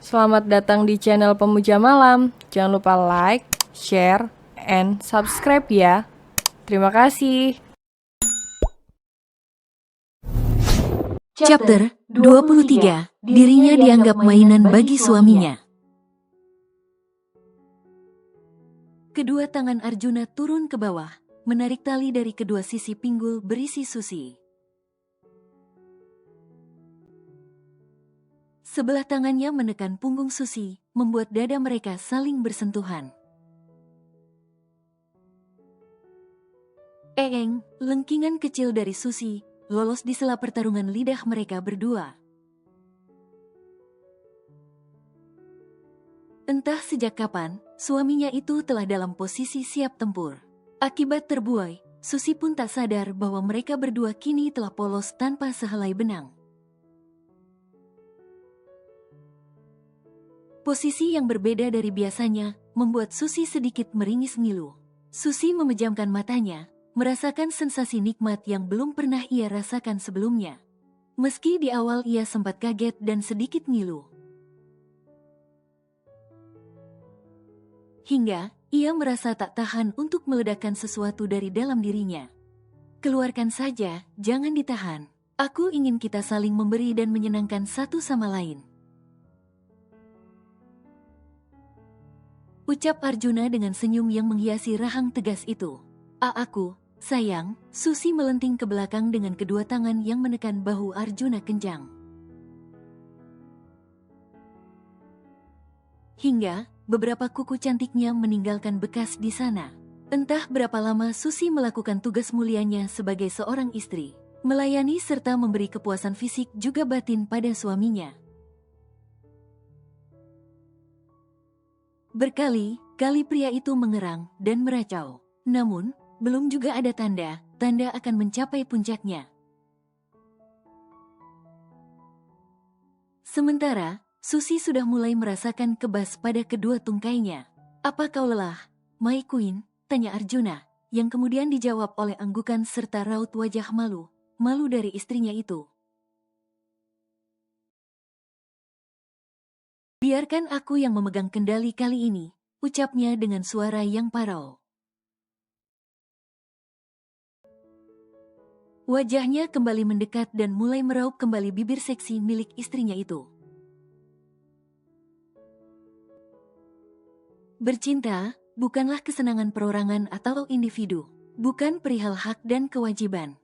Selamat datang di channel Pemuja Malam. Jangan lupa like, share, and subscribe ya. Terima kasih. Chapter 23. Dirinya dianggap mainan bagi suaminya. Kedua tangan Arjuna turun ke bawah, menarik tali dari kedua sisi pinggul berisi susi. Sebelah tangannya menekan punggung Susi, membuat dada mereka saling bersentuhan. Lengkingan kecil dari Susi lolos di sela pertarungan lidah mereka berdua. Entah sejak kapan, suaminya itu telah dalam posisi siap tempur. Akibat terbuai, Susi pun tak sadar bahwa mereka berdua kini telah polos tanpa sehelai benang. Posisi yang berbeda dari biasanya membuat Susi sedikit meringis ngilu. Susi memejamkan matanya, merasakan sensasi nikmat yang belum pernah ia rasakan sebelumnya. Meski di awal ia sempat kaget dan sedikit ngilu. Hingga ia merasa tak tahan untuk meledakkan sesuatu dari dalam dirinya. Keluarkan saja, jangan ditahan. Aku ingin kita saling memberi dan menyenangkan satu sama lain. Ucap Arjuna dengan senyum yang menghiasi rahang tegas itu. Aku, sayang. Susi melenting ke belakang dengan kedua tangan yang menekan bahu Arjuna kencang. Hingga beberapa kuku cantiknya meninggalkan bekas di sana. Entah berapa lama Susi melakukan tugas mulianya sebagai seorang istri, melayani serta memberi kepuasan fisik juga batin pada suaminya. Berkali-kali pria itu mengerang dan meracau. Namun, belum juga ada tanda akan mencapai puncaknya. Sementara, Susi sudah mulai merasakan kebas pada kedua tungkainya. Apa kau lelah, My Queen? Tanya Arjuna, yang kemudian dijawab oleh anggukan serta raut wajah malu dari istrinya itu. Biarkan aku yang memegang kendali kali ini, ucapnya dengan suara yang parau. Wajahnya kembali mendekat dan mulai meraup kembali bibir seksi milik istrinya itu. Bercinta bukanlah kesenangan perorangan atau individu, bukan perihal hak dan kewajiban.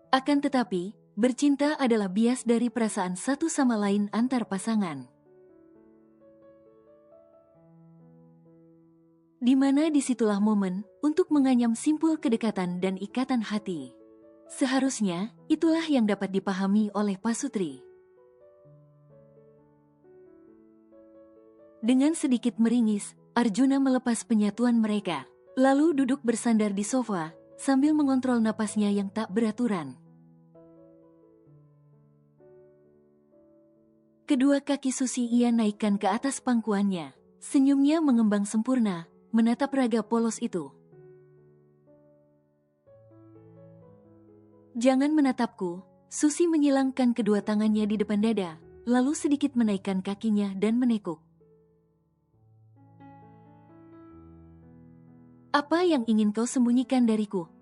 Akan tetapi, bercinta adalah bias dari perasaan satu sama lain antar pasangan. Di mana disitulah momen untuk menganyam simpul kedekatan dan ikatan hati. Seharusnya, itulah yang dapat dipahami oleh Pasutri. Dengan sedikit meringis, Arjuna melepas penyatuan mereka, lalu duduk bersandar di sofa, sambil mengontrol napasnya yang tak beraturan. Kedua kaki Susi ia naikkan ke atas pangkuannya, senyumnya mengembang sempurna, menatap raga polos itu. Jangan menatapku, Susi menyilangkan kedua tangannya di depan dada, lalu sedikit menaikkan kakinya dan menekuk. Apa yang ingin kau sembunyikan dariku?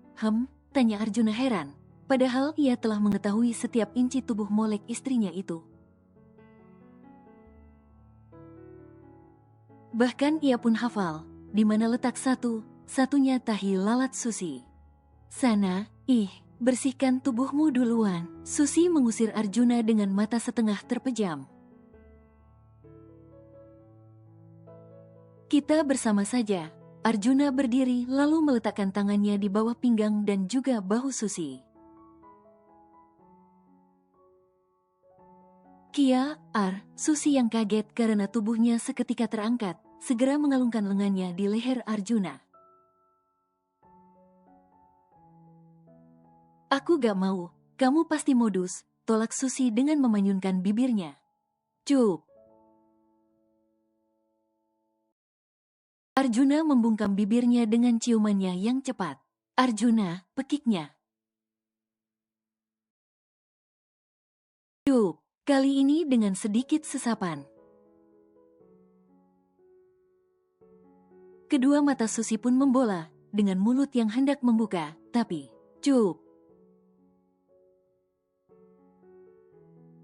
Tanya Arjuna heran, padahal ia telah mengetahui setiap inci tubuh molek istrinya itu. Bahkan ia pun hafal, di mana letak satunya tahi lalat Susi. Sana, bersihkan tubuhmu duluan. Susi mengusir Arjuna dengan mata setengah terpejam. Kita bersama saja. Arjuna berdiri lalu meletakkan tangannya di bawah pinggang dan juga bahu Susi. Susi yang kaget karena tubuhnya seketika terangkat, segera mengalungkan lengannya di leher Arjuna. Aku gak mau, kamu pasti modus, tolak Susi dengan memanyunkan bibirnya. Cup. Arjuna membungkam bibirnya dengan ciumannya yang cepat. Arjuna, pekiknya. Cup, kali ini dengan sedikit sesapan. Kedua mata Susi pun membola, dengan mulut yang hendak membuka, tapi, cup.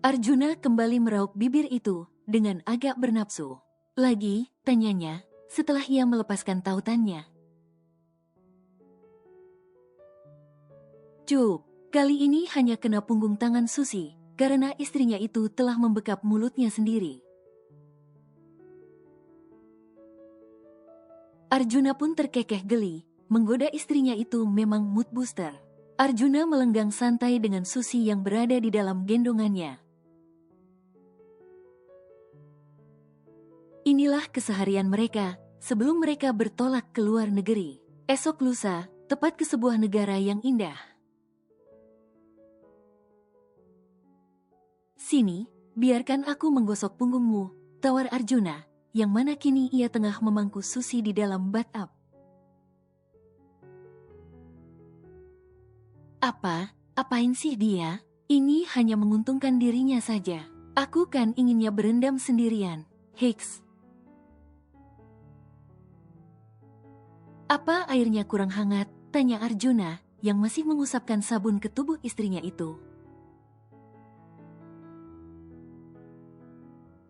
Arjuna kembali meraup bibir itu, dengan agak bernafsu. Lagi, tanyanya, setelah ia melepaskan tautannya. Cup, kali ini hanya kena punggung tangan Susi, karena istrinya itu telah membekap mulutnya sendiri. Arjuna pun terkekeh geli, menggoda istrinya itu memang mood booster. Arjuna melenggang santai dengan Susi yang berada di dalam gendongannya. Inilah keseharian mereka, sebelum mereka bertolak ke luar negeri. Esok lusa, tepat ke sebuah negara yang indah. Sini, biarkan aku menggosok punggungmu, tawar Arjuna, yang mana kini ia tengah memangku Susi di dalam bathtub. Apain sih dia? Ini hanya menguntungkan dirinya saja. Aku kan inginnya berendam sendirian. Hiks. Apa airnya kurang hangat? Tanya Arjuna, yang masih mengusapkan sabun ke tubuh istrinya itu.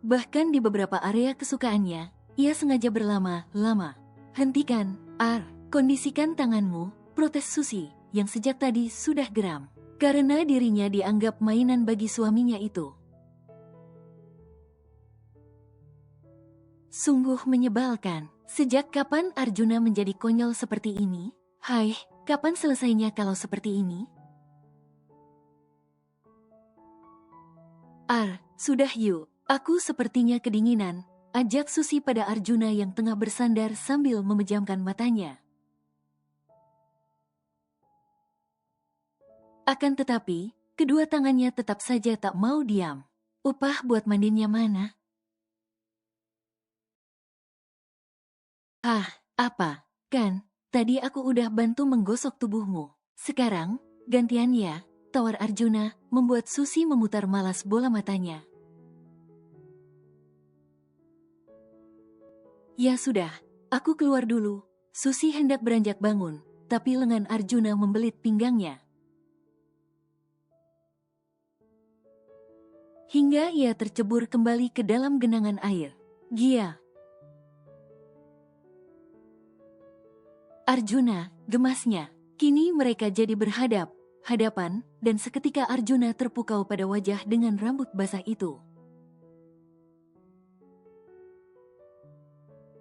Bahkan di beberapa area kesukaannya, ia sengaja berlama-lama. Hentikan, kondisikan tanganmu, protes Susi, yang sejak tadi sudah geram. Karena dirinya dianggap mainan bagi suaminya itu. Sungguh menyebalkan, sejak kapan Arjuna menjadi konyol seperti ini? Hai, kapan selesainya kalau seperti ini? Sudah yuk. Aku sepertinya kedinginan, ajak Susi pada Arjuna yang tengah bersandar sambil memejamkan matanya. Akan tetapi, kedua tangannya tetap saja tak mau diam. Upah buat mandinya mana? Apa? Kan, tadi aku udah bantu menggosok tubuhmu. Sekarang, gantian ya, tawar Arjuna, membuat Susi memutar malas bola matanya. Ya sudah, aku keluar dulu. Susi hendak beranjak bangun, tapi lengan Arjuna membelit pinggangnya. Hingga ia tercebur kembali ke dalam genangan air. Gia. Arjuna, gemasnya. Kini mereka jadi berhadapan, dan seketika Arjuna terpukau pada wajah dengan rambut basah itu.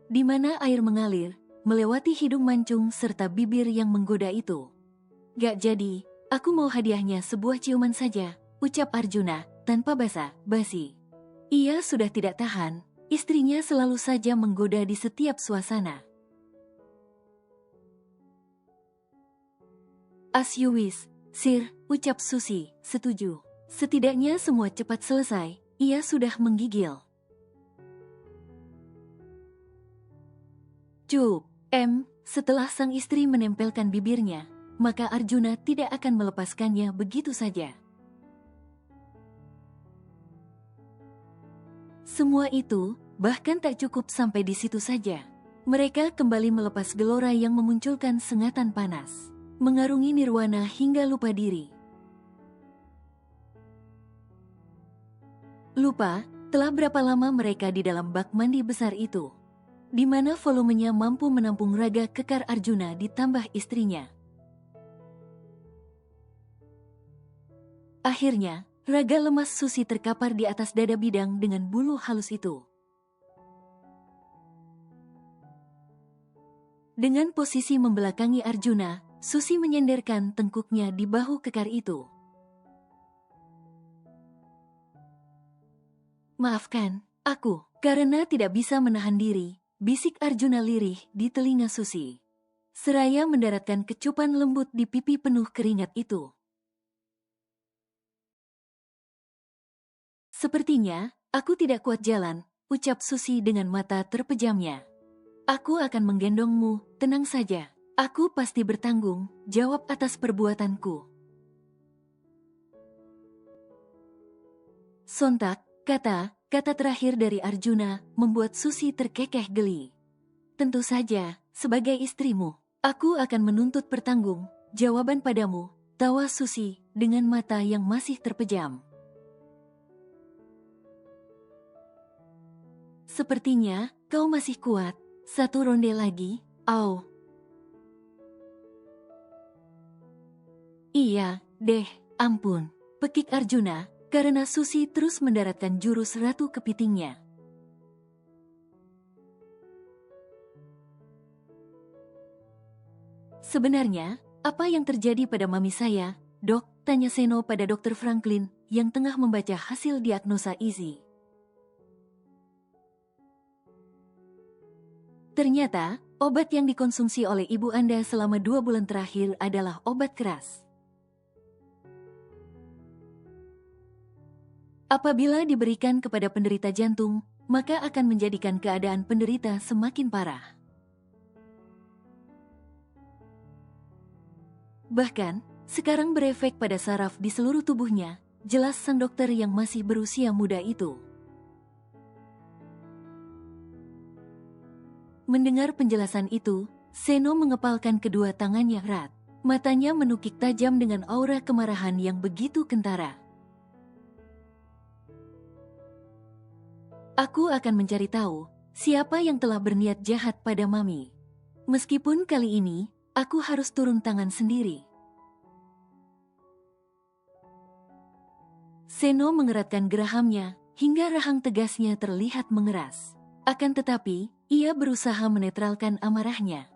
Di mana air mengalir, melewati hidung mancung serta bibir yang menggoda itu. Gak jadi, aku mau hadiahnya sebuah ciuman saja, ucap Arjuna, tanpa basa-basi. Ia sudah tidak tahan, istrinya selalu saja menggoda di setiap suasana. As you wish, Sir, ucap Susi, setuju. Setidaknya semua cepat selesai, ia sudah menggigil. Cup, setelah sang istri menempelkan bibirnya, maka Arjuna tidak akan melepaskannya begitu saja. Semua itu, bahkan tak cukup sampai di situ saja. Mereka kembali melepas gelora yang memunculkan sengatan panas, mengarungi nirwana hingga lupa diri. Lupa, telah berapa lama mereka di dalam bak mandi besar itu, di mana volumenya mampu menampung raga kekar Arjuna ditambah istrinya. Akhirnya, raga lemas Susi terkapar di atas dada bidang dengan bulu halus itu. Dengan posisi membelakangi Arjuna, Susi menyenderkan tengkuknya di bahu kekar itu. Maafkan, aku, karena tidak bisa menahan diri, bisik Arjuna lirih di telinga Susi. Seraya mendaratkan kecupan lembut di pipi penuh keringat itu. Sepertinya, aku tidak kuat jalan, ucap Susi dengan mata terpejamnya. Aku akan menggendongmu, tenang saja. Aku pasti bertanggung jawab atas perbuatanku. Sontak, kata terakhir dari Arjuna membuat Susi terkekeh geli. Tentu saja, sebagai istrimu, aku akan menuntut pertanggung-jawaban padamu, tawa Susi dengan mata yang masih terpejam. Sepertinya, kau masih kuat. Satu ronde lagi, au. Iya, deh, ampun, pekik Arjuna, karena Susi terus mendaratkan jurus ratu kepitingnya. Sebenarnya, apa yang terjadi pada mami saya, dok? Tanya Seno pada Dr. Franklin yang tengah membaca hasil diagnosa Izzy. Ternyata, obat yang dikonsumsi oleh ibu Anda selama 2 bulan terakhir adalah obat keras. Apabila diberikan kepada penderita jantung, maka akan menjadikan keadaan penderita semakin parah. Bahkan, sekarang berefek pada saraf di seluruh tubuhnya, jelas sang dokter yang masih berusia muda itu. Mendengar penjelasan itu, Seno mengepalkan kedua tangannya erat. Matanya menukik tajam dengan aura kemarahan yang begitu kentara. Aku akan mencari tahu siapa yang telah berniat jahat pada Mami. Meskipun kali ini, aku harus turun tangan sendiri. Seno mengeratkan gerahamnya hingga rahang tegasnya terlihat mengeras. Akan tetapi, ia berusaha menetralkan amarahnya.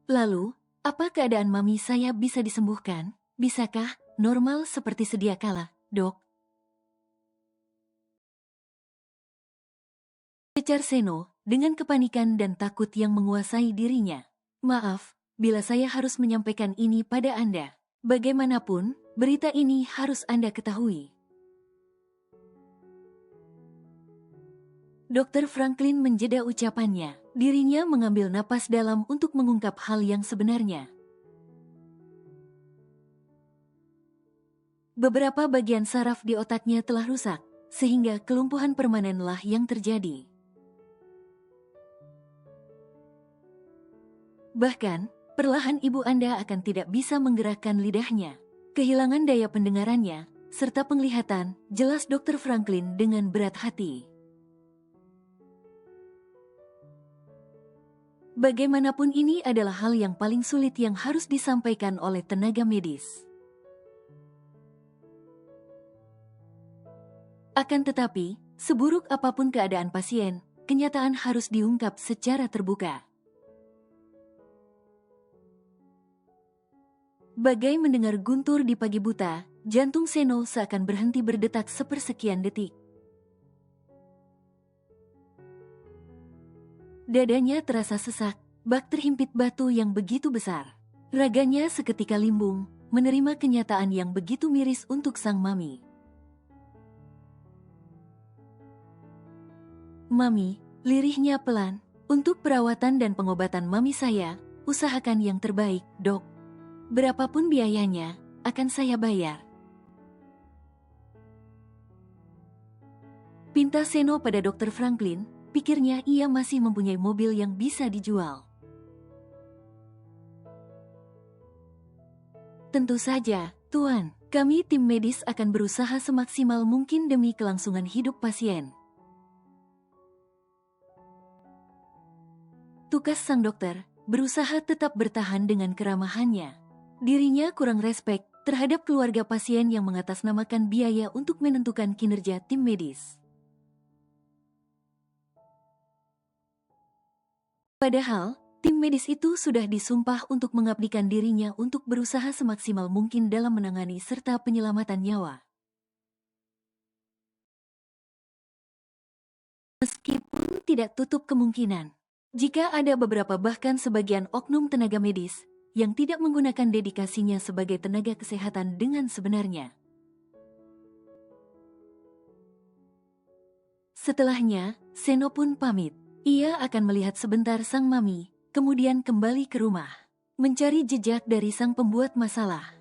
Lalu, apa keadaan Mami saya bisa disembuhkan? Bisakah normal seperti sedia kala, dok? Cecar Seno dengan kepanikan dan takut yang menguasai dirinya. Maaf, bila saya harus menyampaikan ini pada Anda. Bagaimanapun, berita ini harus Anda ketahui. Dr. Franklin menjeda ucapannya. Dirinya mengambil napas dalam untuk mengungkap hal yang sebenarnya. Beberapa bagian saraf di otaknya telah rusak, sehingga kelumpuhan permanenlah yang terjadi. Bahkan, perlahan ibu Anda akan tidak bisa menggerakkan lidahnya. Kehilangan daya pendengarannya, serta penglihatan, jelas Dr. Franklin dengan berat hati. Bagaimanapun ini adalah hal yang paling sulit yang harus disampaikan oleh tenaga medis. Akan tetapi, seburuk apapun keadaan pasien, kenyataan harus diungkap secara terbuka. Bagai mendengar guntur di pagi buta, jantung Seno seakan berhenti berdetak sepersekian detik. Dadanya terasa sesak, bak terhimpit batu yang begitu besar. Raganya seketika limbung, menerima kenyataan yang begitu miris untuk sang Mami. Mami, lirihnya pelan, untuk perawatan dan pengobatan Mami saya, usahakan yang terbaik, dok. Berapapun biayanya, akan saya bayar. Pinta Seno pada Dr. Franklin, pikirnya ia masih mempunyai mobil yang bisa dijual. Tentu saja, Tuan, kami tim medis akan berusaha semaksimal mungkin demi kelangsungan hidup pasien. Tukas sang dokter, berusaha tetap bertahan dengan keramahannya. Dirinya kurang respek terhadap keluarga pasien yang mengatasnamakan biaya untuk menentukan kinerja tim medis. Padahal, tim medis itu sudah disumpah untuk mengabdikan dirinya untuk berusaha semaksimal mungkin dalam menangani serta penyelamatan nyawa. Meskipun tidak tutup kemungkinan, jika ada beberapa bahkan sebagian oknum tenaga medis yang tidak menggunakan dedikasinya sebagai tenaga kesehatan dengan sebenarnya. Setelahnya, Seno pun pamit. Ia akan melihat sebentar sang Mami, kemudian kembali ke rumah, mencari jejak dari sang pembuat masalah.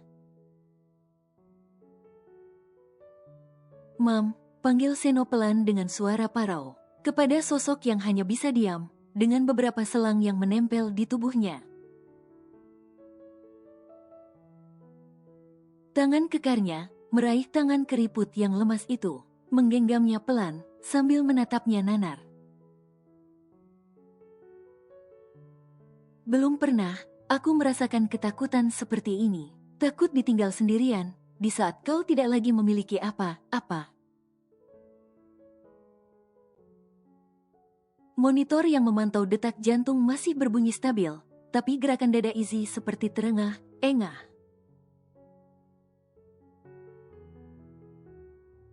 "Mam," panggil Seno pelan dengan suara parau, kepada sosok yang hanya bisa diam, dengan beberapa selang yang menempel di tubuhnya. Tangan kekarnya meraih tangan keriput yang lemas itu, menggenggamnya pelan, sambil menatapnya nanar. "Belum pernah aku merasakan ketakutan seperti ini. Takut ditinggal sendirian, di saat kau tidak lagi memiliki apa-apa." Monitor yang memantau detak jantung masih berbunyi stabil, tapi gerakan dada Izzy seperti terengah-engah.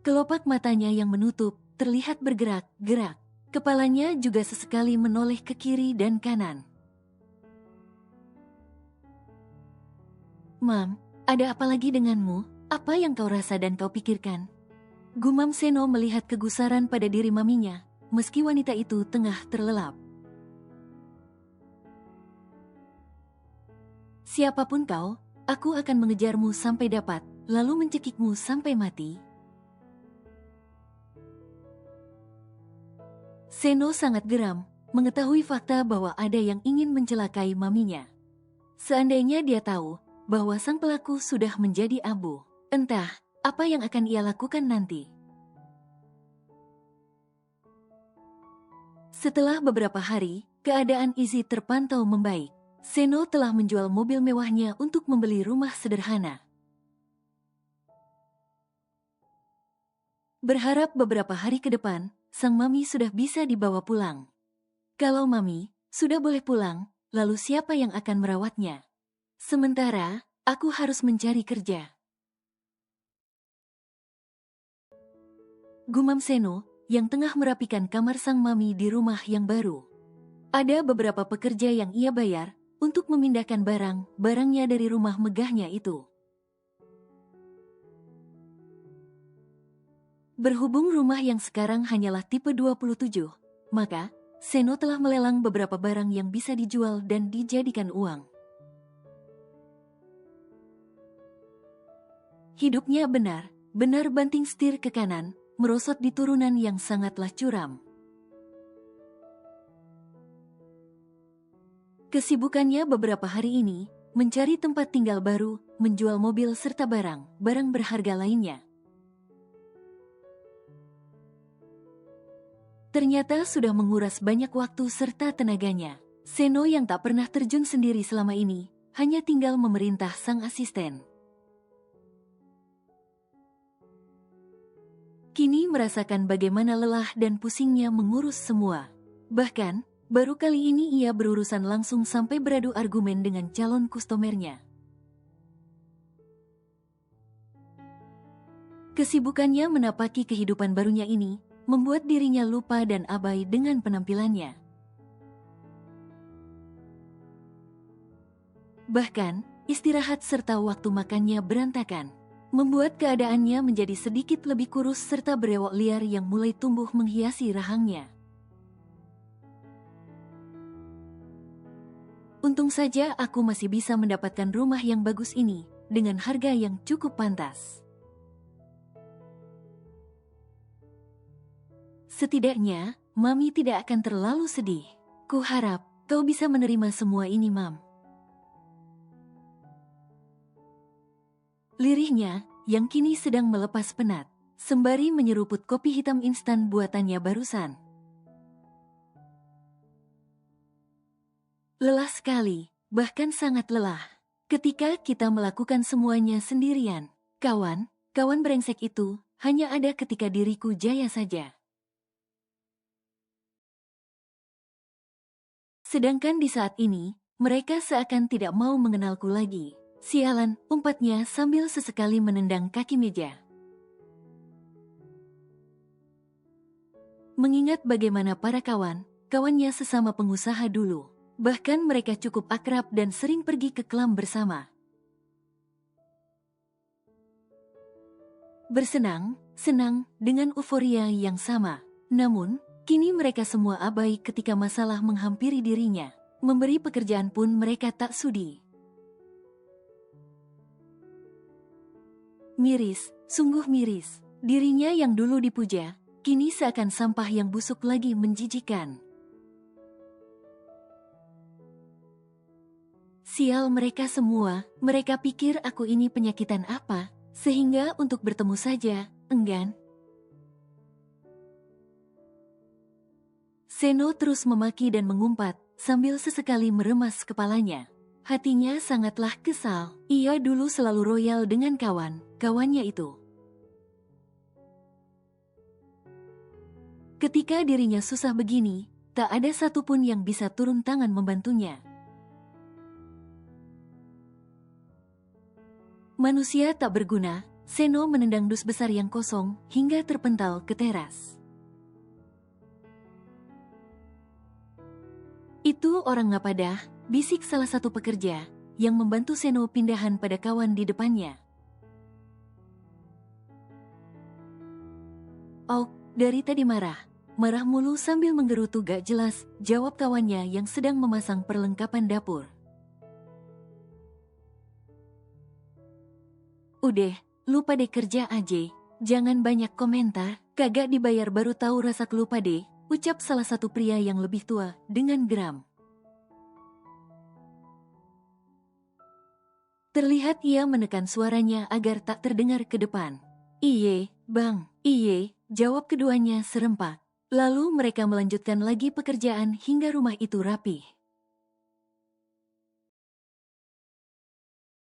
Kelopak matanya yang menutup terlihat bergerak-gerak. Kepalanya juga sesekali menoleh ke kiri dan kanan. "Mam, ada apa lagi denganmu? Apa yang kau rasa dan kau pikirkan?" Gumam Seno melihat kegusaran pada diri maminya, meski wanita itu tengah terlelap. "Siapapun kau, aku akan mengejarmu sampai dapat, lalu mencekikmu sampai mati." Seno sangat geram, mengetahui fakta bahwa ada yang ingin mencelakai maminya. Seandainya dia tahu bahwa sang pelaku sudah menjadi abu, entah apa yang akan ia lakukan nanti. Setelah beberapa hari, keadaan Izzy terpantau membaik. Seno telah menjual mobil mewahnya untuk membeli rumah sederhana. Berharap beberapa hari ke depan, sang mami sudah bisa dibawa pulang. Kalau mami sudah boleh pulang, lalu siapa yang akan merawatnya? Sementara, aku harus mencari kerja. Gumam Seno, yang tengah merapikan kamar sang mami di rumah yang baru. Ada beberapa pekerja yang ia bayar untuk memindahkan barang-barangnya dari rumah megahnya itu. Berhubung rumah yang sekarang hanyalah tipe 27, maka Seno telah melelang beberapa barang yang bisa dijual dan dijadikan uang. Hidupnya benar banting setir ke kanan, merosot di turunan yang sangatlah curam. Kesibukannya beberapa hari ini, mencari tempat tinggal baru, menjual mobil serta barang berharga lainnya. Ternyata sudah menguras banyak waktu serta tenaganya. Seno yang tak pernah terjun sendiri selama ini, hanya tinggal memerintah sang asisten. Kini merasakan bagaimana lelah dan pusingnya mengurus semua. Bahkan, baru kali ini ia berurusan langsung sampai beradu argumen dengan calon kustomernya. Kesibukannya menapaki kehidupan barunya ini, membuat dirinya lupa dan abai dengan penampilannya. Bahkan, istirahat serta waktu makannya berantakan, membuat keadaannya menjadi sedikit lebih kurus serta berewok liar yang mulai tumbuh menghiasi rahangnya. Untung saja aku masih bisa mendapatkan rumah yang bagus ini, dengan harga yang cukup pantas. Setidaknya, Mami tidak akan terlalu sedih. Kuharap kau bisa menerima semua ini, Mam. Lirihnya, yang kini sedang melepas penat, sembari menyeruput kopi hitam instan buatannya barusan. Lelah sekali, bahkan sangat lelah. Ketika kita melakukan semuanya sendirian, kawan brengsek itu hanya ada ketika diriku jaya saja. Sedangkan di saat ini, mereka seakan tidak mau mengenalku lagi. Sialan, umpatnya sambil sesekali menendang kaki meja. Mengingat bagaimana para kawannya sesama pengusaha dulu, bahkan mereka cukup akrab dan sering pergi ke klam bersama. Senang dengan euforia yang sama. Namun, kini mereka semua abai ketika masalah menghampiri dirinya. Memberi pekerjaan pun mereka tak sudi. Miris, sungguh miris. Dirinya yang dulu dipuja, kini seakan sampah yang busuk lagi menjijikan. Sial mereka semua, mereka pikir aku ini penyakitan apa, sehingga untuk bertemu saja, enggan. Seno terus memaki dan mengumpat, sambil sesekali meremas kepalanya. Hatinya sangatlah kesal, ia dulu selalu royal dengan kawannya itu. Ketika dirinya susah begini, tak ada satupun yang bisa turun tangan membantunya. Manusia tak berguna, Seno menendang dus besar yang kosong hingga terpental ke teras. Itu orang ngapadah, bisik salah satu pekerja yang membantu Seno pindahan pada kawan di depannya. Oh, dari tadi marah mulu sambil menggerutu gak jelas, jawab kawannya yang sedang memasang perlengkapan dapur. Udah, lupa deh kerja aja, jangan banyak komentar, kagak dibayar baru tahu rasa lupa deh, ucap salah satu pria yang lebih tua dengan geram. Terlihat ia menekan suaranya agar tak terdengar ke depan. Iye, bang, iye, jawab keduanya serempak. Lalu mereka melanjutkan lagi pekerjaan hingga rumah itu rapi.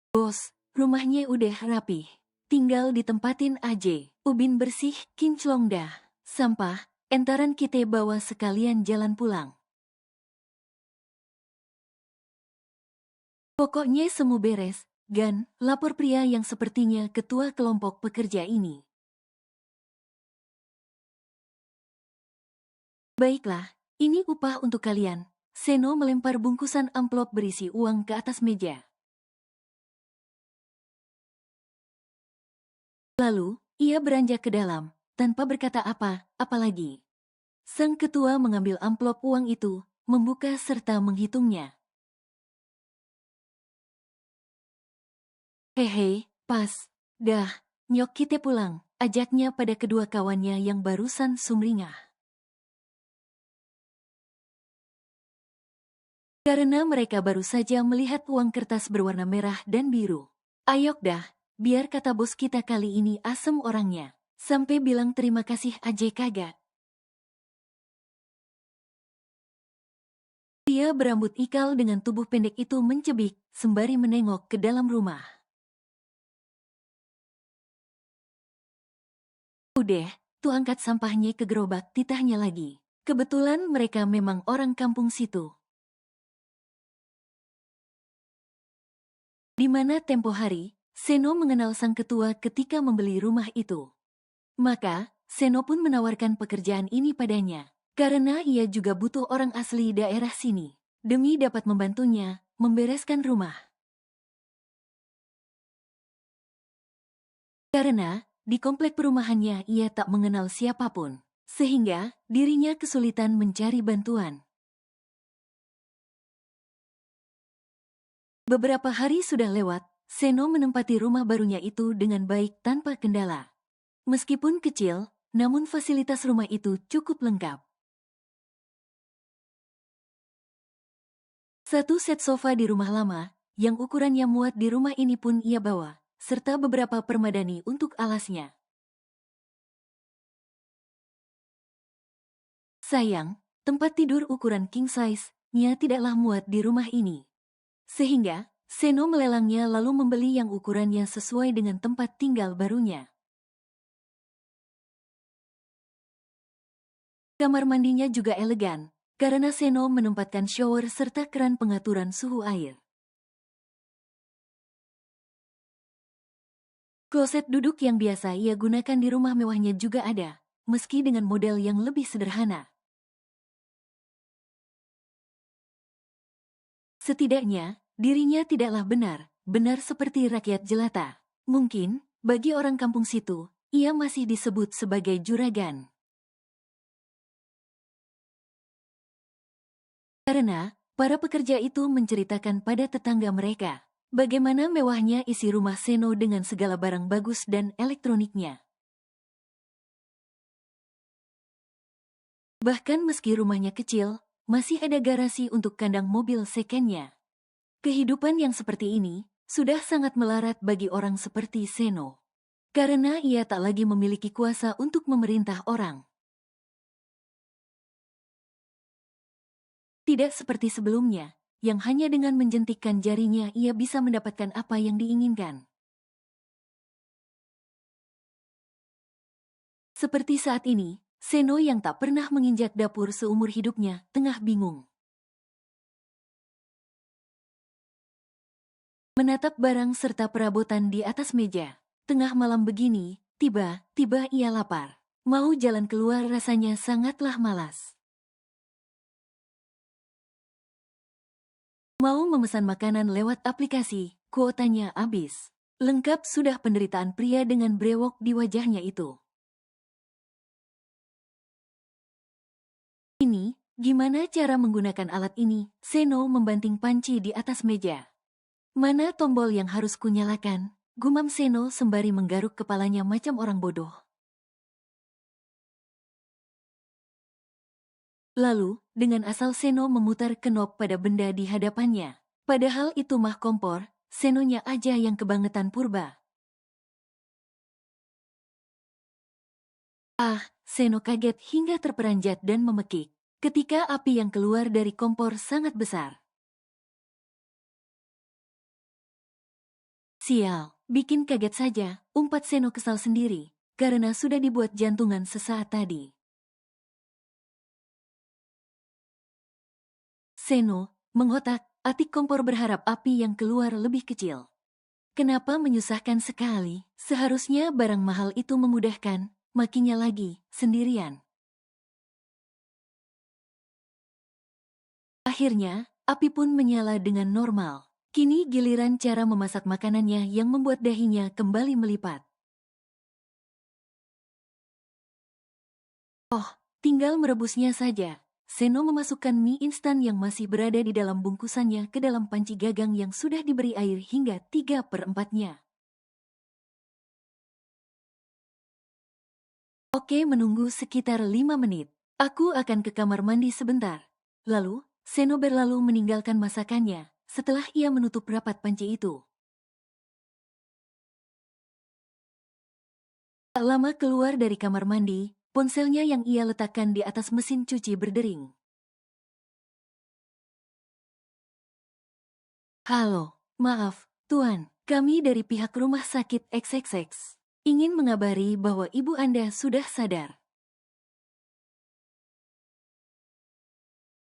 Bos, rumahnya udah rapi. Tinggal ditempatin aja. Ubin bersih, kinclong dah. Sampah, entaran kita bawa sekalian jalan pulang. Pokoknya semua beres, Gan, lapor pria yang sepertinya ketua kelompok pekerja ini. Baiklah, ini upah untuk kalian. Seno melempar bungkusan amplop berisi uang ke atas meja. Lalu, ia beranjak ke dalam, tanpa berkata apalagi. Sang ketua mengambil amplop uang itu, membuka serta menghitungnya. Hehe, pas. Dah, nyok kita pulang, ajaknya pada kedua kawannya yang barusan sumringah. Karena mereka baru saja melihat uang kertas berwarna merah dan biru. Ayok dah, biar kata bos kita kali ini asem orangnya. Sampai bilang terima kasih aja kagak. Pria berambut ikal dengan tubuh pendek itu mencebik, sembari menengok ke dalam rumah. Udah, tuh angkat sampahnya ke gerobak titahnya lagi. Kebetulan mereka memang orang kampung situ. Di mana tempo hari, Seno mengenal sang ketua ketika membeli rumah itu. Maka, Seno pun menawarkan pekerjaan ini padanya, karena ia juga butuh orang asli daerah sini, demi dapat membantunya membereskan rumah. Karena, di komplek perumahannya ia tak mengenal siapapun, sehingga dirinya kesulitan mencari bantuan. Beberapa hari sudah lewat, Seno menempati rumah barunya itu dengan baik tanpa kendala. Meskipun kecil, namun fasilitas rumah itu cukup lengkap. Satu set sofa di rumah lama, yang ukurannya muat di rumah ini pun ia bawa, serta beberapa permadani untuk alasnya. Sayang, tempat tidur ukuran king size-nya tidaklah muat di rumah ini. Sehingga, Seno melelangnya lalu membeli yang ukurannya sesuai dengan tempat tinggal barunya. Kamar mandinya juga elegan, karena Seno menempatkan shower serta keran pengaturan suhu air. Kloset duduk yang biasa ia gunakan di rumah mewahnya juga ada, meski dengan model yang lebih sederhana. Setidaknya, dirinya tidaklah benar seperti rakyat jelata. Mungkin, bagi orang kampung situ, ia masih disebut sebagai juragan. Karena, para pekerja itu menceritakan pada tetangga mereka, bagaimana mewahnya isi rumah Seno dengan segala barang bagus dan elektroniknya. Bahkan meski rumahnya kecil, masih ada garasi untuk kandang mobil second-nya. Kehidupan yang seperti ini sudah sangat melarat bagi orang seperti Seno. Karena ia tak lagi memiliki kuasa untuk memerintah orang. Tidak seperti sebelumnya, yang hanya dengan menjentikkan jarinya ia bisa mendapatkan apa yang diinginkan. Seperti saat ini, Seno yang tak pernah menginjak dapur seumur hidupnya tengah bingung. Menatap barang serta perabotan di atas meja. Tengah malam begini, tiba-tiba ia lapar. Mau jalan keluar rasanya sangatlah malas. Mau memesan makanan lewat aplikasi, kuotanya habis. Lengkap sudah penderitaan pria dengan brewok di wajahnya itu. Ini, gimana cara menggunakan alat ini? Seno membanting panci di atas meja. Mana tombol yang harus kunyalakan? Gumam Seno sembari menggaruk kepalanya macam orang bodoh. Lalu, dengan asal Seno memutar knob pada benda di hadapannya. Padahal itu mah kompor, Senonya aja yang kebangetan purba. Seno kaget hingga terperanjat dan memekik. Ketika api yang keluar dari kompor sangat besar. Sial, bikin kaget saja, umpat Seno kesal sendiri, karena sudah dibuat jantungan sesaat tadi. Seno mengotak-atik kompor berharap api yang keluar lebih kecil. Kenapa menyusahkan sekali? Seharusnya barang mahal itu memudahkan, makinya lagi, sendirian. Akhirnya, api pun menyala dengan normal. Kini giliran cara memasak makanannya yang membuat dahinya kembali melipat. Tinggal merebusnya saja. Seno memasukkan mie instan yang masih berada di dalam bungkusannya ke dalam panci gagang yang sudah diberi air hingga 3/4-nya. Oke, menunggu sekitar 5 menit. Aku akan ke kamar mandi sebentar. Lalu, Seno berlalu meninggalkan masakannya setelah ia menutup rapat panci itu. Tak lama keluar dari kamar mandi, ponselnya yang ia letakkan di atas mesin cuci berdering. Halo, maaf, Tuan, kami dari pihak rumah sakit XXX. Ingin mengabari bahwa ibu Anda sudah sadar.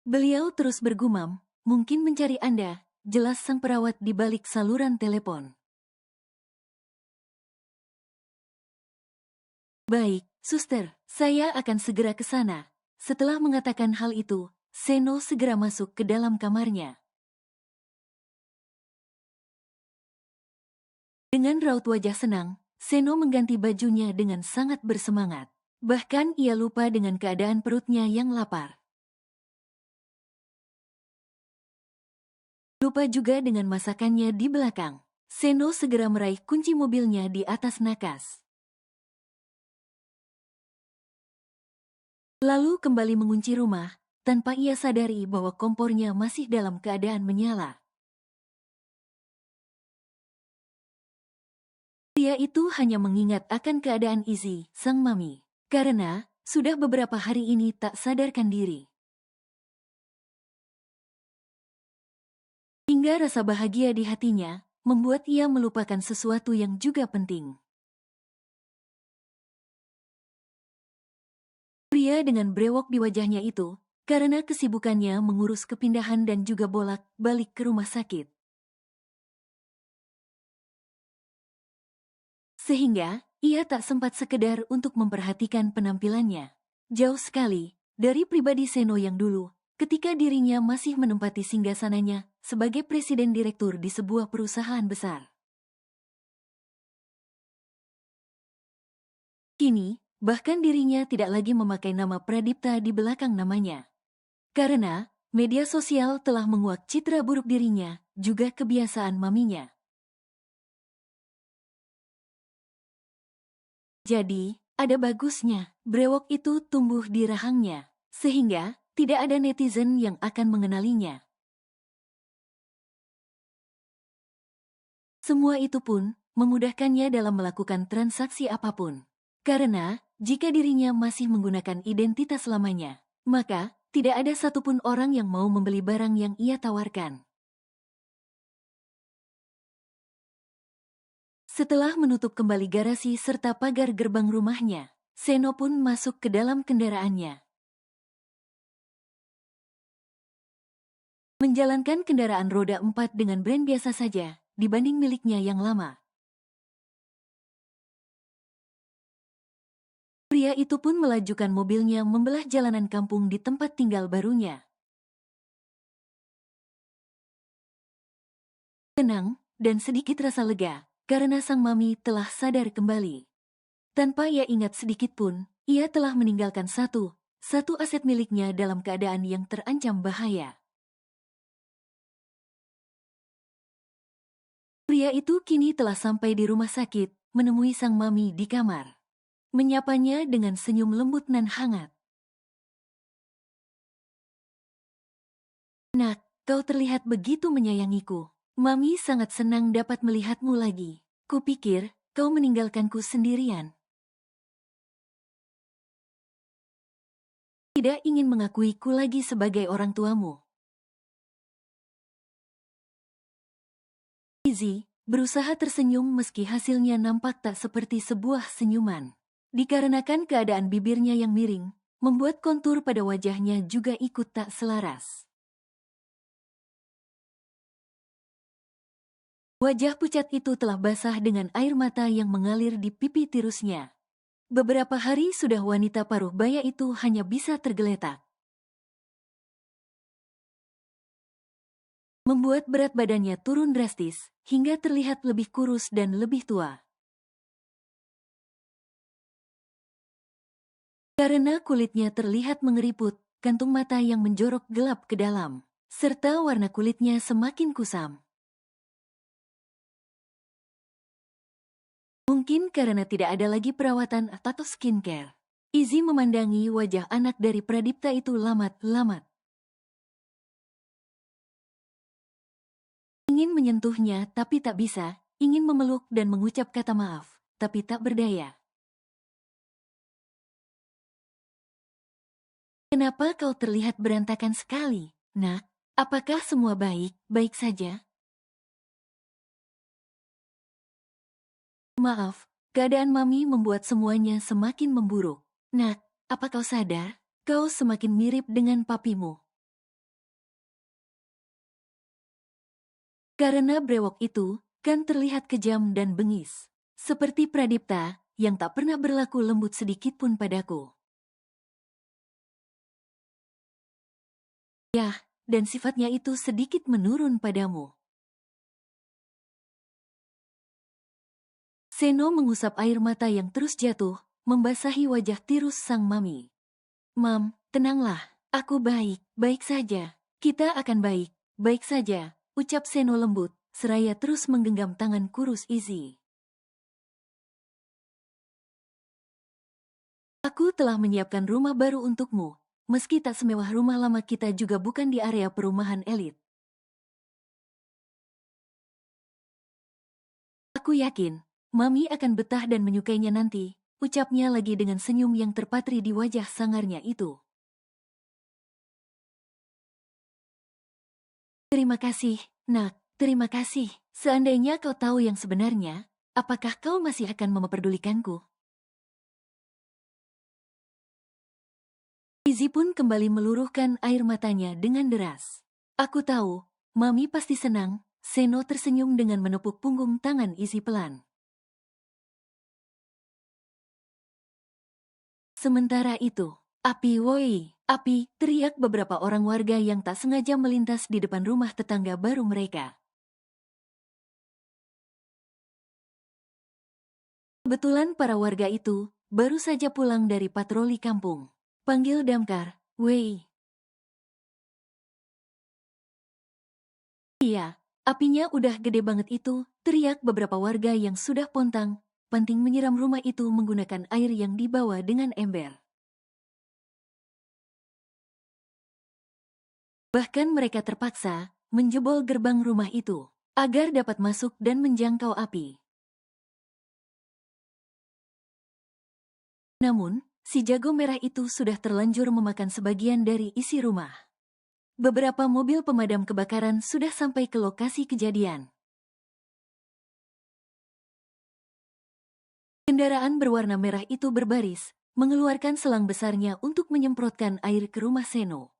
Beliau terus bergumam, mungkin mencari Anda, jelas sang perawat di balik saluran telepon. Baik, suster, saya akan segera ke sana. Setelah mengatakan hal itu, Seno segera masuk ke dalam kamarnya. Dengan raut wajah senang, Seno mengganti bajunya dengan sangat bersemangat. Bahkan ia lupa dengan keadaan perutnya yang lapar. Lupa juga dengan masakannya di belakang. Seno segera meraih kunci mobilnya di atas nakas. Lalu kembali mengunci rumah, tanpa ia sadari bahwa kompornya masih dalam keadaan menyala. Pria itu hanya mengingat akan keadaan Izzy, sang mami, karena sudah beberapa hari ini tak sadarkan diri. Hingga rasa bahagia di hatinya, membuat ia melupakan sesuatu yang juga penting. Pria dengan brewok di wajahnya itu, karena kesibukannya mengurus kepindahan dan juga bolak-balik ke rumah sakit. Sehingga, ia tak sempat sekedar untuk memperhatikan penampilannya. Jauh sekali, dari pribadi Seno yang dulu, ketika dirinya masih menempati singgasananya sebagai presiden direktur di sebuah perusahaan besar. Kini, bahkan dirinya tidak lagi memakai nama Pradipta di belakang namanya. Karena, media sosial telah menguak citra buruk dirinya, juga kebiasaan maminya. Jadi, ada bagusnya, brewok itu tumbuh di rahangnya. sehingga tidak ada netizen yang akan mengenalinya. Semua itu pun memudahkannya dalam melakukan transaksi apapun. Karena, jika dirinya masih menggunakan identitas lamanya, maka tidak ada satupun orang yang mau membeli barang yang ia tawarkan. Setelah menutup kembali garasi serta pagar gerbang rumahnya, Seno pun masuk ke dalam kendaraannya. Menjalankan kendaraan roda 4 dengan brand biasa saja, dibanding miliknya yang lama. Pria itu pun melajukan mobilnya membelah jalanan kampung di tempat tinggal barunya. Tenang, dan sedikit rasa lega, karena sang mami telah sadar kembali. Tanpa ia ingat sedikit pun, ia telah meninggalkan satu aset miliknya dalam keadaan yang terancam bahaya. Pria itu kini telah sampai di rumah sakit, menemui sang mami di kamar. Menyapanya dengan senyum lembut nan hangat. "Nak, kau terlihat begitu menyayangiku. Mami sangat senang dapat melihatmu lagi. Kupikir, kau meninggalkanku sendirian." Tidak ingin mengakuiku lagi sebagai orang tuamu. Izzy berusaha tersenyum meski hasilnya nampak tak seperti sebuah senyuman. Dikarenakan keadaan bibirnya yang miring, membuat kontur pada wajahnya juga ikut tak selaras. Wajah pucat itu telah basah dengan air mata yang mengalir di pipi tirusnya. Beberapa hari sudah wanita paruh baya itu hanya bisa tergeletak. Membuat berat badannya turun drastis, hingga terlihat lebih kurus dan lebih tua. Karena kulitnya terlihat mengeriput, kantung mata yang menjorok gelap ke dalam, serta warna kulitnya semakin kusam. Mungkin karena tidak ada lagi perawatan atau skincare. Izzy memandangi wajah anak dari Pradipta itu lamat-lamat. Ingin menyentuhnya tapi tak bisa, ingin memeluk dan mengucap kata maaf, tapi tak berdaya. "Kenapa kau terlihat berantakan sekali, Nak? Apakah semua baik-baik saja?" "Maaf, keadaan Mami membuat semuanya semakin memburuk. Nak, apa kau sadar? Kau semakin mirip dengan papimu." Karena brewok itu kan terlihat kejam dan bengis. Seperti Pradipta, yang tak pernah berlaku lembut sedikit pun padaku. Yah, dan sifatnya itu sedikit menurun padamu. Seno mengusap air mata yang terus jatuh, membasahi wajah tirus sang mami. "Mam, tenanglah, aku baik saja. Kita akan baik saja," ucap Seno lembut, seraya terus menggenggam tangan kurus Izzy. "Aku telah menyiapkan rumah baru untukmu. Meski tak semewah rumah lama kita juga bukan di area perumahan elit. Aku yakin, Mami akan betah dan menyukainya nanti," ucapnya lagi dengan senyum yang terpatri di wajah sangarnya itu. "Terima kasih, Nak, terima kasih. Seandainya kau tahu yang sebenarnya, apakah kau masih akan memperdulikanku?" Izzy pun kembali meluruhkan air matanya dengan deras. "Aku tahu, Mami pasti senang." Seno tersenyum dengan menepuk punggung tangan Izzy pelan. Sementara itu, "Api woi, api!" teriak beberapa orang warga yang tak sengaja melintas di depan rumah tetangga baru mereka. Kebetulan para warga itu baru saja pulang dari patroli kampung. Panggil damkar, "Wei." "Iya, apinya udah gede banget itu," teriak beberapa warga yang sudah pontang-panting menyiram rumah itu menggunakan air yang dibawa dengan ember. Bahkan mereka terpaksa menjebol gerbang rumah itu agar dapat masuk dan menjangkau api. Namun, si jago merah itu sudah terlanjur memakan sebagian dari isi rumah. Beberapa mobil pemadam kebakaran sudah sampai ke lokasi kejadian. Kendaraan berwarna merah itu berbaris, mengeluarkan selang besarnya untuk menyemprotkan air ke rumah Seno.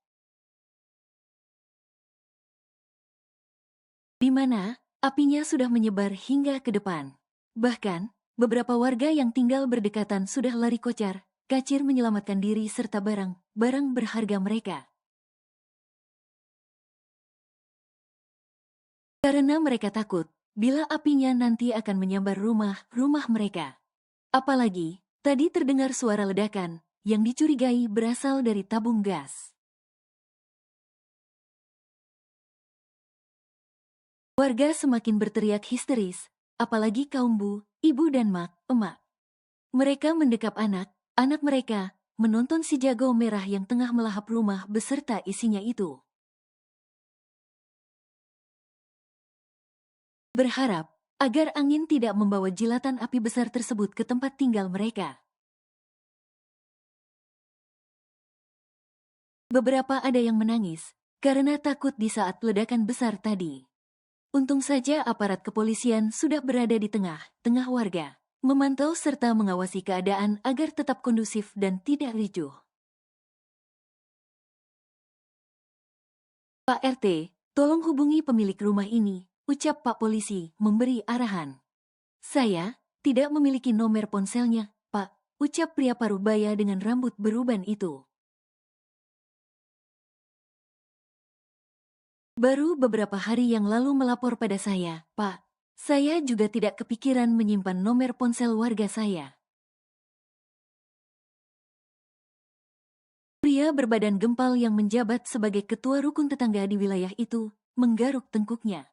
Di mana apinya sudah menyebar hingga ke depan. Bahkan, beberapa warga yang tinggal berdekatan sudah lari kocar, kacir menyelamatkan diri serta barang berharga mereka. Karena mereka takut, bila apinya nanti akan menyambar rumah mereka. Apalagi, tadi terdengar suara ledakan, yang dicurigai berasal dari tabung gas. Warga semakin berteriak histeris, apalagi kaum ibu dan emak. Mereka mendekap anak mereka, menonton si jago merah yang tengah melahap rumah beserta isinya itu. Berharap agar angin tidak membawa jilatan api besar tersebut ke tempat tinggal mereka. Beberapa ada yang menangis karena takut di saat ledakan besar tadi. Untung saja aparat kepolisian sudah berada di tengah warga, memantau serta mengawasi keadaan agar tetap kondusif dan tidak ricuh. Pak RT, tolong hubungi pemilik rumah ini, ucap Pak Polisi, memberi arahan. Saya tidak memiliki nomor ponselnya, Pak, ucap pria parubaya dengan rambut beruban itu. Baru beberapa hari yang lalu melapor pada saya, Pak. Saya juga tidak kepikiran menyimpan nomor ponsel warga saya. Pria berbadan gempal yang menjabat sebagai ketua rukun tetangga di wilayah itu, menggaruk tengkuknya.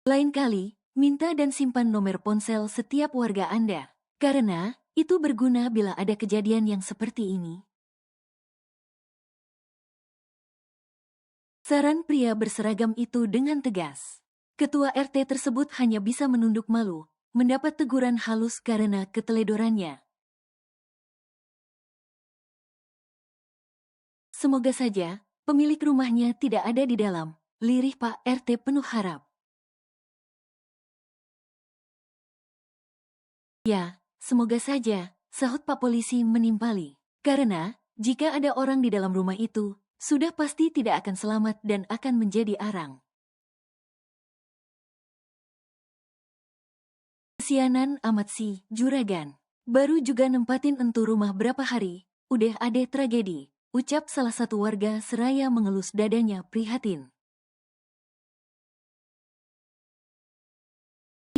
Lain kali, minta dan simpan nomor ponsel setiap warga Anda, karena itu berguna bila ada kejadian yang seperti ini. Saran pria berseragam itu dengan tegas. Ketua RT tersebut hanya bisa menunduk malu, mendapat teguran halus karena keteledorannya. Semoga saja pemilik rumahnya tidak ada di dalam, lirih Pak RT penuh harap. Ya, semoga saja, sahut Pak Polisi menimpali. Karena, jika ada orang di dalam rumah itu, sudah pasti tidak akan selamat dan akan menjadi arang. Kesianan amat si juragan. Baru juga nempatin entu rumah berapa hari, udah ada tragedi, ucap salah satu warga seraya mengelus dadanya prihatin.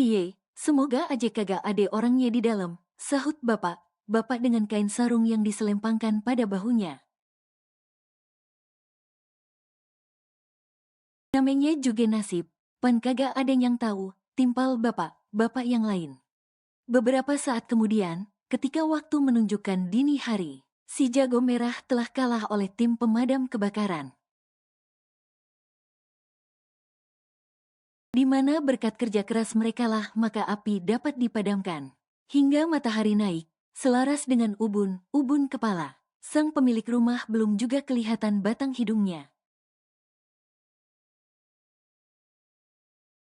Iye, semoga aja kagak ada orangnya di dalam, sahut bapak dengan kain sarung yang diselempangkan pada bahunya. Namanya juga nasib, pan kagak ada yang tahu, timpal bapak yang lain. Beberapa saat kemudian, ketika waktu menunjukkan dini hari, si jago merah telah kalah oleh tim pemadam kebakaran. Di mana berkat kerja keras merekalah maka api dapat dipadamkan. Hingga matahari naik, selaras dengan ubun kepala. Sang pemilik rumah belum juga kelihatan batang hidungnya.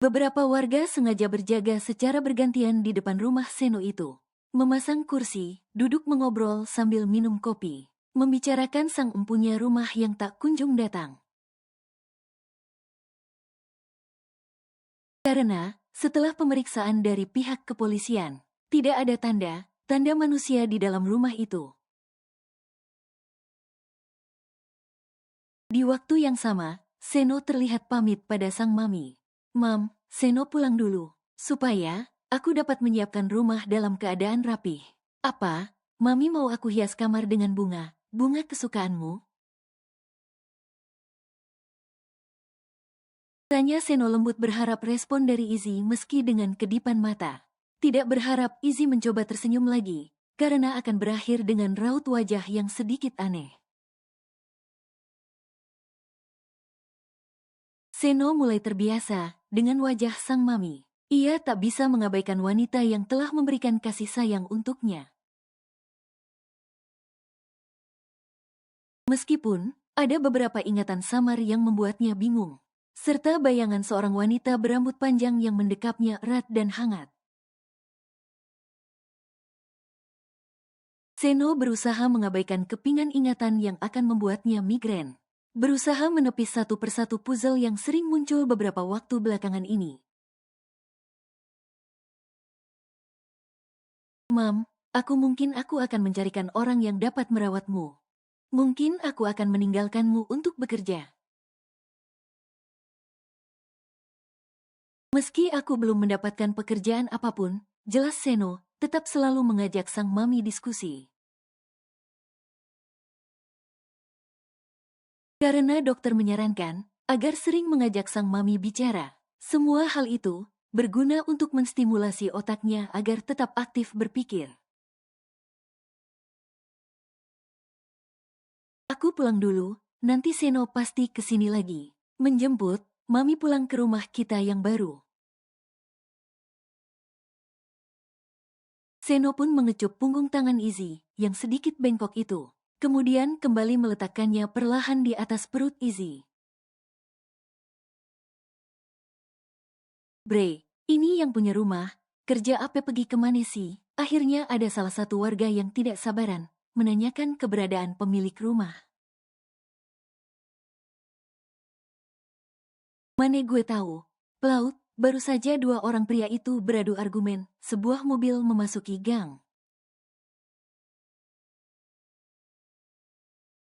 Beberapa warga sengaja berjaga secara bergantian di depan rumah Seno itu. Memasang kursi, duduk mengobrol sambil minum kopi. Membicarakan sang empunya rumah yang tak kunjung datang. Karena, setelah pemeriksaan dari pihak kepolisian, tidak ada tanda manusia di dalam rumah itu. Di waktu yang sama, Seno terlihat pamit pada sang mami. Mam, Seno pulang dulu, supaya aku dapat menyiapkan rumah dalam keadaan rapih. Apa, mami mau aku hias kamar dengan bunga kesukaanmu? Tanya Seno lembut berharap respon dari Izzy meski dengan kedipan mata. Tidak berharap Izzy mencoba tersenyum lagi, karena akan berakhir dengan raut wajah yang sedikit aneh. Seno mulai terbiasa dengan wajah sang mami. Ia tak bisa mengabaikan wanita yang telah memberikan kasih sayang untuknya. Meskipun ada beberapa ingatan samar yang membuatnya bingung, serta bayangan seorang wanita berambut panjang yang mendekapnya erat dan hangat. Seno berusaha mengabaikan kepingan ingatan yang akan membuatnya migrain. Berusaha menepis satu persatu puzzle yang sering muncul beberapa waktu belakangan ini. Mam, mungkin aku akan mencarikan orang yang dapat merawatmu. Mungkin aku akan meninggalkanmu untuk bekerja. Meski aku belum mendapatkan pekerjaan apapun, jelas Seno tetap selalu mengajak sang mami diskusi. Karena dokter menyarankan agar sering mengajak sang mami bicara. Semua hal itu berguna untuk menstimulasi otaknya agar tetap aktif berpikir. Aku pulang dulu, nanti Seno pasti kesini lagi. Menjemput, mami pulang ke rumah kita yang baru. Seno pun mengecup punggung tangan Izzy yang sedikit bengkok itu. Kemudian kembali meletakkannya perlahan di atas perut Izzy. Bre, ini yang punya rumah, kerja apa pergi kemana sih? Akhirnya ada salah satu warga yang tidak sabaran, menanyakan keberadaan pemilik rumah. Mana gue tahu, Pelaut, baru saja dua orang pria itu beradu argumen, sebuah mobil memasuki gang.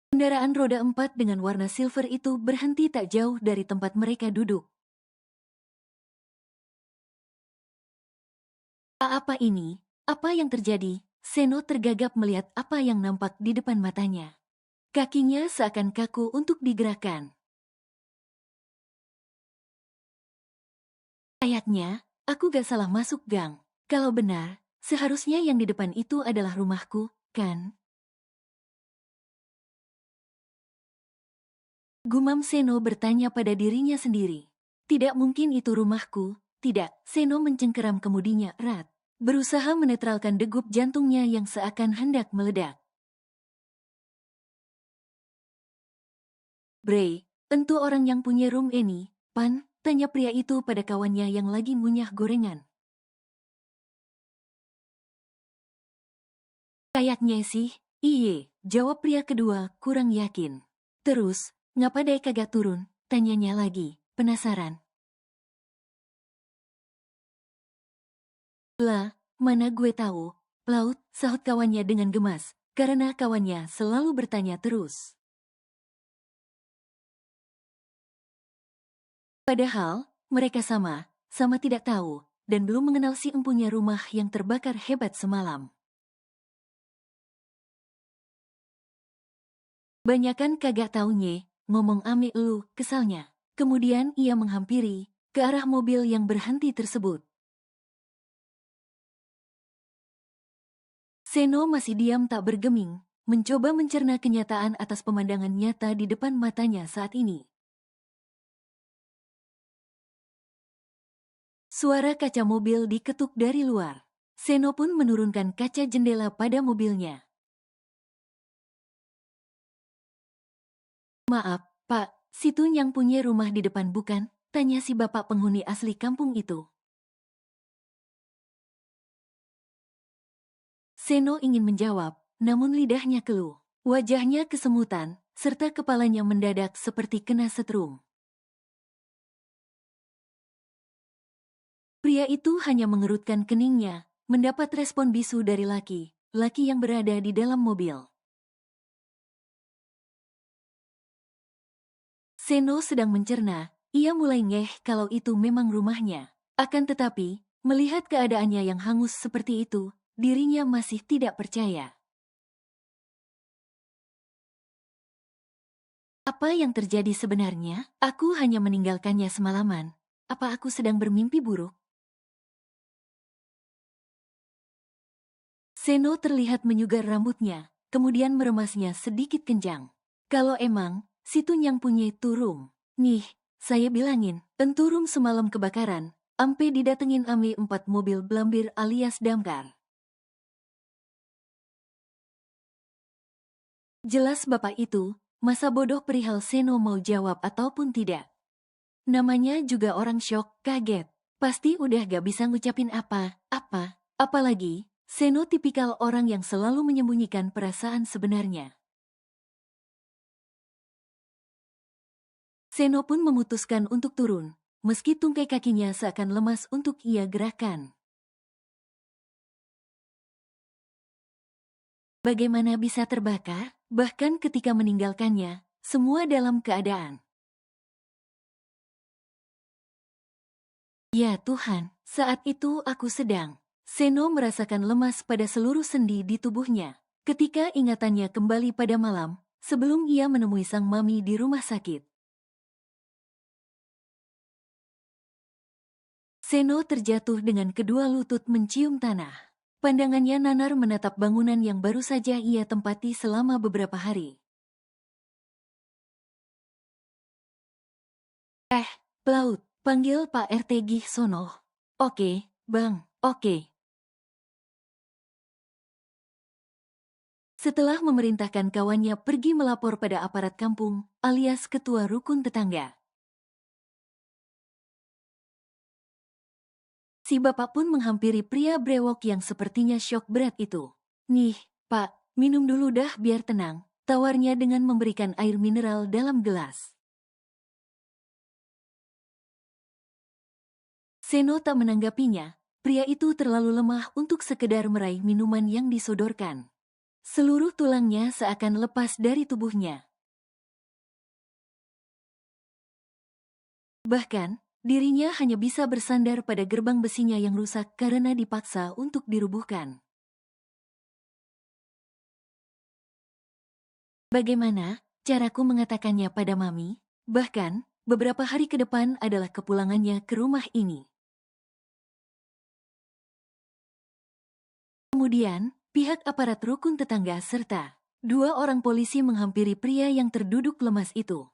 Kendaraan roda 4 dengan warna silver itu berhenti tak jauh dari tempat mereka duduk. Apa ini? Apa yang terjadi? Seno tergagap melihat apa yang nampak di depan matanya. Kakinya seakan kaku untuk digerakkan. Kayaknya, aku gak salah masuk gang. Kalau benar, seharusnya yang di depan itu adalah rumahku, kan? Gumam Seno bertanya pada dirinya sendiri. Tidak mungkin itu rumahku. Tidak, Seno mencengkeram kemudinya erat. Berusaha menetralkan degup jantungnya yang seakan hendak meledak. Bray, tentu orang yang punya room ini, Pan, tanya pria itu pada kawannya yang lagi ngunyah gorengan. Kayaknya sih, iye, jawab pria kedua, kurang yakin. Terus, ngapa deh kagak turun? Tanyanya lagi, penasaran. Lah, mana gue tahu, Pelaut, sahut kawannya dengan gemas, karena kawannya selalu bertanya terus. Padahal, mereka sama tidak tahu, dan belum mengenal si empunya rumah yang terbakar hebat semalam. Banyakan kagak taunya, ngomong ame lu, kesalnya. Kemudian ia menghampiri ke arah mobil yang berhenti tersebut. Seno masih diam tak bergeming, mencoba mencerna kenyataan atas pemandangan nyata di depan matanya saat ini. Suara kaca mobil diketuk dari luar. Seno pun menurunkan kaca jendela pada mobilnya. Maaf, Pak, situ yang punya rumah di depan bukan? Tanya si bapak penghuni asli kampung itu. Seno ingin menjawab, namun lidahnya keluh. Wajahnya kesemutan, serta kepalanya mendadak seperti kena setrum. Pria itu hanya mengerutkan keningnya, mendapat respon bisu dari laki yang berada di dalam mobil. Seno sedang mencerna, ia mulai ngeh kalau itu memang rumahnya. Akan tetapi, melihat keadaannya yang hangus seperti itu, dirinya masih tidak percaya. Apa yang terjadi sebenarnya? Aku hanya meninggalkannya semalaman. Apa aku sedang bermimpi buruk? Seno terlihat menyugar rambutnya, kemudian meremasnya sedikit kencang. Kalau emang, si Tunyang punya turung. Nih, saya bilangin, enturung semalam kebakaran, ampe didatengin ame 4 mobil blambir alias damkar. Jelas bapak itu, masa bodoh perihal Seno mau jawab ataupun tidak. Namanya juga orang syok, kaget. Pasti udah gak bisa ngucapin apa. Apalagi, Seno tipikal orang yang selalu menyembunyikan perasaan sebenarnya. Seno pun memutuskan untuk turun, meski tungkai kakinya seakan lemas untuk ia gerakan. Bagaimana bisa terbakar? Bahkan ketika meninggalkannya, semua dalam keadaan. Ya Tuhan, saat itu aku sedang. Seno merasakan lemas pada seluruh sendi di tubuhnya. Ketika ingatannya kembali pada malam, sebelum ia menemui sang mami di rumah sakit. Seno terjatuh dengan kedua lutut mencium tanah. Pandangannya nanar menatap bangunan yang baru saja ia tempati selama beberapa hari. Pelaut, panggil Pak RT Gih Sono. Oke, Bang, oke. Setelah memerintahkan kawannya pergi melapor pada aparat kampung, alias ketua rukun tetangga. Si bapak pun menghampiri pria brewok yang sepertinya syok berat itu. Nih, Pak, minum dulu dah biar tenang, tawarnya dengan memberikan air mineral dalam gelas. Seno tak menanggapinya, pria itu terlalu lemah untuk sekedar meraih minuman yang disodorkan. Seluruh tulangnya seakan lepas dari tubuhnya. Bahkan, dirinya hanya bisa bersandar pada gerbang besinya yang rusak karena dipaksa untuk dirubuhkan. Bagaimana caraku mengatakannya pada Mami? Bahkan, beberapa hari ke depan adalah kepulangannya ke rumah ini. Kemudian, pihak aparat rukun tetangga serta 2 orang polisi menghampiri pria yang terduduk lemas itu.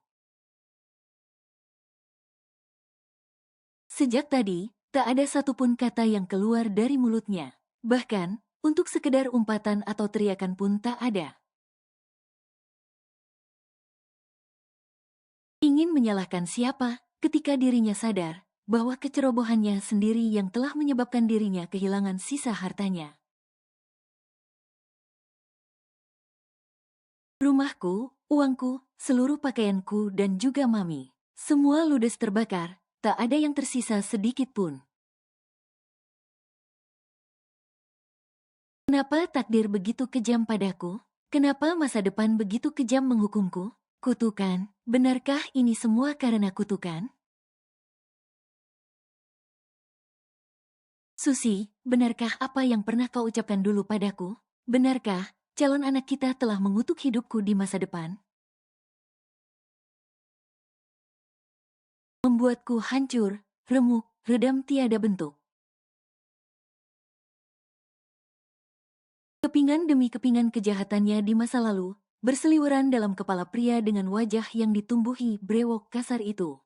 Sejak tadi, tak ada satupun kata yang keluar dari mulutnya. Bahkan, untuk sekedar umpatan atau teriakan pun tak ada. Ingin menyalahkan siapa ketika dirinya sadar bahwa kecerobohannya sendiri yang telah menyebabkan dirinya kehilangan sisa hartanya. Rumahku, uangku, seluruh pakaianku dan juga Mami. Semua ludes terbakar, tak ada yang tersisa sedikit pun. Kenapa takdir begitu kejam padaku? Kenapa masa depan begitu kejam menghukumku? Kutukan, benarkah ini semua karena kutukan? Susi, benarkah apa yang pernah kau ucapkan dulu padaku? Benarkah calon anak kita telah mengutuk hidupku di masa depan? Membuatku hancur, remuk, redam tiada bentuk. Kepingan demi kepingan kejahatannya di masa lalu, berseliweran dalam kepala pria dengan wajah yang ditumbuhi brewok kasar itu.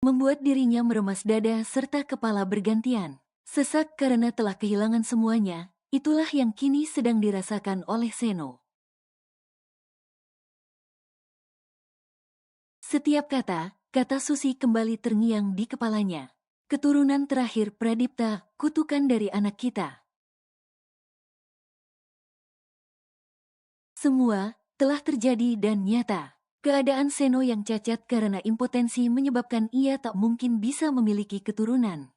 Membuat dirinya meremas dada serta kepala bergantian. Sesak karena telah kehilangan semuanya, itulah yang kini sedang dirasakan oleh Seno. Setiap kata Susi kembali terngiang di kepalanya. Keturunan terakhir Pradipta, kutukan dari anak kita. Semua telah terjadi dan nyata. Keadaan Seno yang cacat karena impotensi menyebabkan ia tak mungkin bisa memiliki keturunan.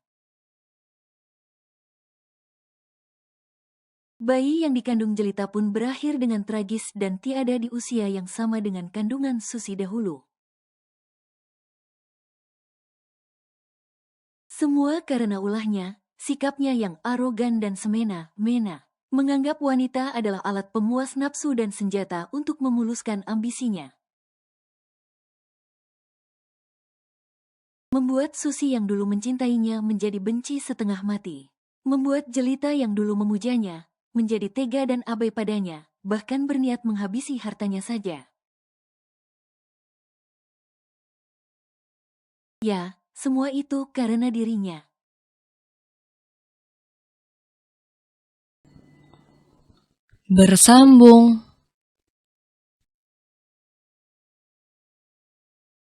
Bayi yang dikandung jelita pun berakhir dengan tragis dan tiada di usia yang sama dengan kandungan Susi dahulu. Semua karena ulahnya, sikapnya yang arogan dan semena-mena, menganggap wanita adalah alat pemuas nafsu dan senjata untuk memuluskan ambisinya. Membuat Susi yang dulu mencintainya menjadi benci setengah mati. Membuat Jelita yang dulu memujanya menjadi tega dan abai padanya, bahkan berniat menghabisi hartanya saja. Ya, semua itu karena dirinya. Bersambung.